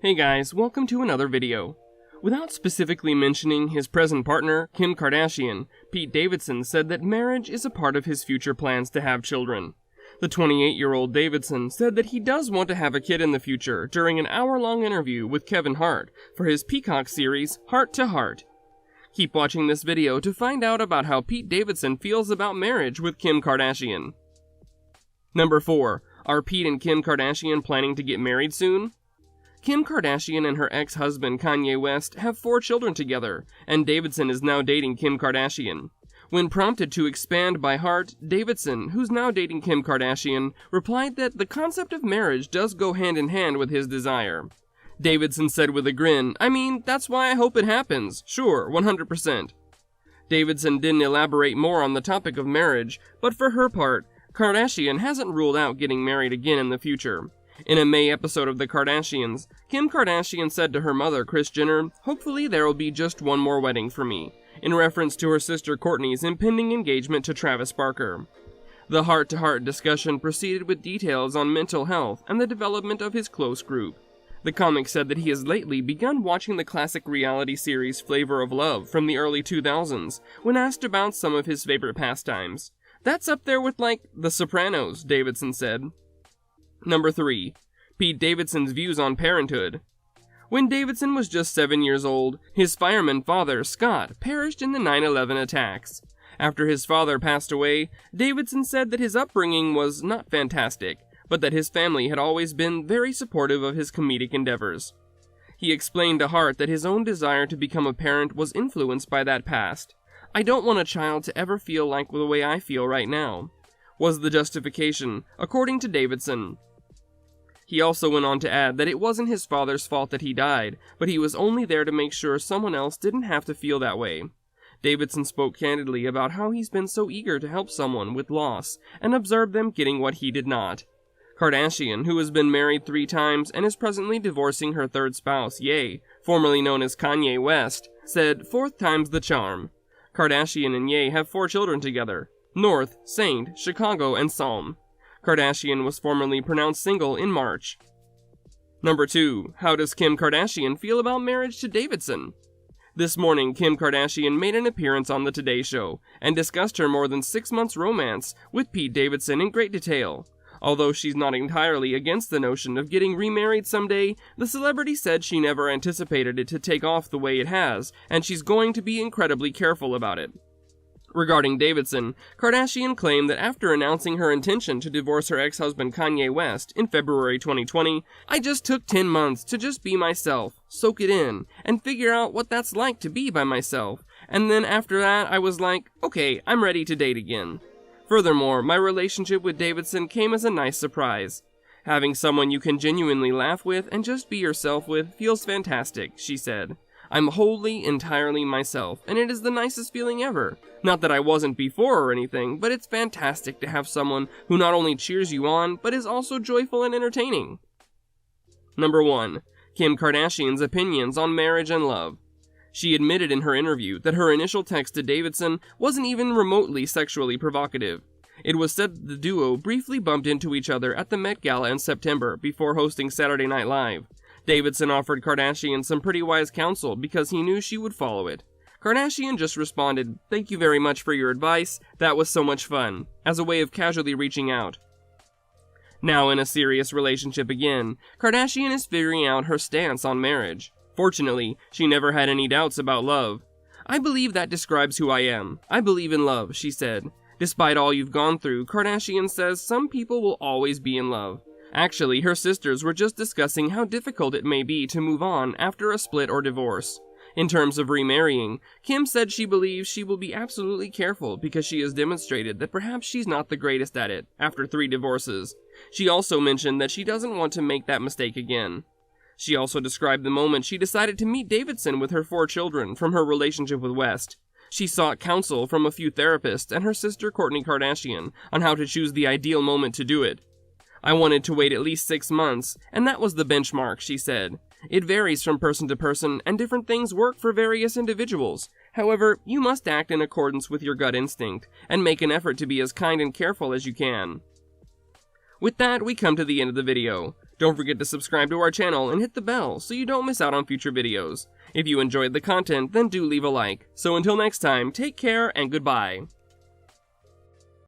Hey guys, welcome to another video. Without specifically mentioning his present partner, Kim Kardashian, Pete Davidson said that marriage is a part of his future plans to have children. The 28-year-old Davidson said that he does want to have a kid in the future during an hour-long interview with Kevin Hart for his Peacock series, Heart to Heart. Keep watching this video to find out about how Pete Davidson feels about marriage with Kim Kardashian. Number 4. Are Pete and Kim Kardashian planning to get married soon? Kim Kardashian and her ex-husband Kanye West have 4 children together, and Davidson is now dating Kim Kardashian. When prompted to expand by Hart, Davidson, who's now dating Kim Kardashian, replied that the concept of marriage does go hand in hand with his desire. Davidson said with a grin, "I mean, that's why I hope it happens. Sure, 100%. Davidson didn't elaborate more on the topic of marriage, but for her part, Kardashian hasn't ruled out getting married again in the future. In a May episode of The Kardashians, Kim Kardashian said to her mother, Kris Jenner, "Hopefully there will be just one more wedding for me," in reference to her sister Kourtney's impending engagement to Travis Barker. The heart-to-heart discussion proceeded with details on mental health and the development of his close group. The comic said that he has lately begun watching the classic reality series Flavor of Love from the early 2000s, when asked about some of his favorite pastimes. "That's up there with, like, The Sopranos," Davidson said. Number 3. Pete Davidson's views on parenthood. When Davidson was just 7 years old, his fireman father, Scott, perished in the 9/11 attacks. After his father passed away, Davidson said that his upbringing was not fantastic, but that his family had always been very supportive of his comedic endeavors. He explained to Hart that his own desire to become a parent was influenced by that past. "I don't want a child to ever feel like the way I feel right now," was the justification, according to Davidson. He also went on to add that it wasn't his father's fault that he died, but he was only there to make sure someone else didn't have to feel that way. Davidson spoke candidly about how he's been so eager to help someone with loss, and observed them getting what he did not. Kardashian, who has been married 3 times and is presently divorcing her 3rd spouse, Ye, formerly known as Kanye West, said, "4th time's the charm." Kardashian and Ye have 4 children together: North, Saint, Chicago, and Psalm. Kardashian was formerly pronounced single in March. Number 2. How does Kim Kardashian feel about marriage to Davidson? This morning, Kim Kardashian made an appearance on the Today Show and discussed her more than 6 months romance with Pete Davidson in great detail. Although she's not entirely against the notion of getting remarried someday, the celebrity said she never anticipated it to take off the way it has, and she's going to be incredibly careful about it. Regarding Davidson, Kardashian claimed that after announcing her intention to divorce her ex-husband Kanye West in February 2020, "I just took 10 months to just be myself, soak it in, and figure out what that's like to be by myself, and then after that I was like, okay, I'm ready to date again. Furthermore, my relationship with Davidson came as a nice surprise. Having someone you can genuinely laugh with and just be yourself with feels fantastic," she said. "I'm wholly, entirely myself, and it is the nicest feeling ever. Not that I wasn't before or anything, but it's fantastic to have someone who not only cheers you on, but is also joyful and entertaining." Number 1. Kim Kardashian's opinions on marriage and love. She admitted in her interview that her initial text to Davidson wasn't even remotely sexually provocative. It was said that the duo briefly bumped into each other at the Met Gala in September before hosting Saturday Night Live. Davidson offered Kardashian some pretty wise counsel because he knew she would follow it. Kardashian just responded, "Thank you very much for your advice, that was so much fun," as a way of casually reaching out. Now in a serious relationship again, Kardashian is figuring out her stance on marriage. Fortunately, she never had any doubts about love. "I believe that describes who I am. I believe in love," she said. Despite all you've gone through, Kardashian says some people will always be in love. Actually, her sisters were just discussing how difficult it may be to move on after a split or divorce. In terms of remarrying, Kim said she believes she will be absolutely careful because she has demonstrated that perhaps she's not the greatest at it after 3 divorces. She also mentioned that she doesn't want to make that mistake again. She also described the moment she decided to meet Davidson with her 4 children from her relationship with West. She sought counsel from a few therapists and her sister Kourtney Kardashian on how to choose the ideal moment to do it. "I wanted to wait at least 6 months, and that was the benchmark," she said. "It varies from person to person, and different things work for various individuals. However, you must act in accordance with your gut instinct, and make an effort to be as kind and careful as you can." With that, we come to the end of the video. Don't forget to subscribe to our channel and hit the bell so you don't miss out on future videos. If you enjoyed the content, then do leave a like. So until next time, take care and goodbye.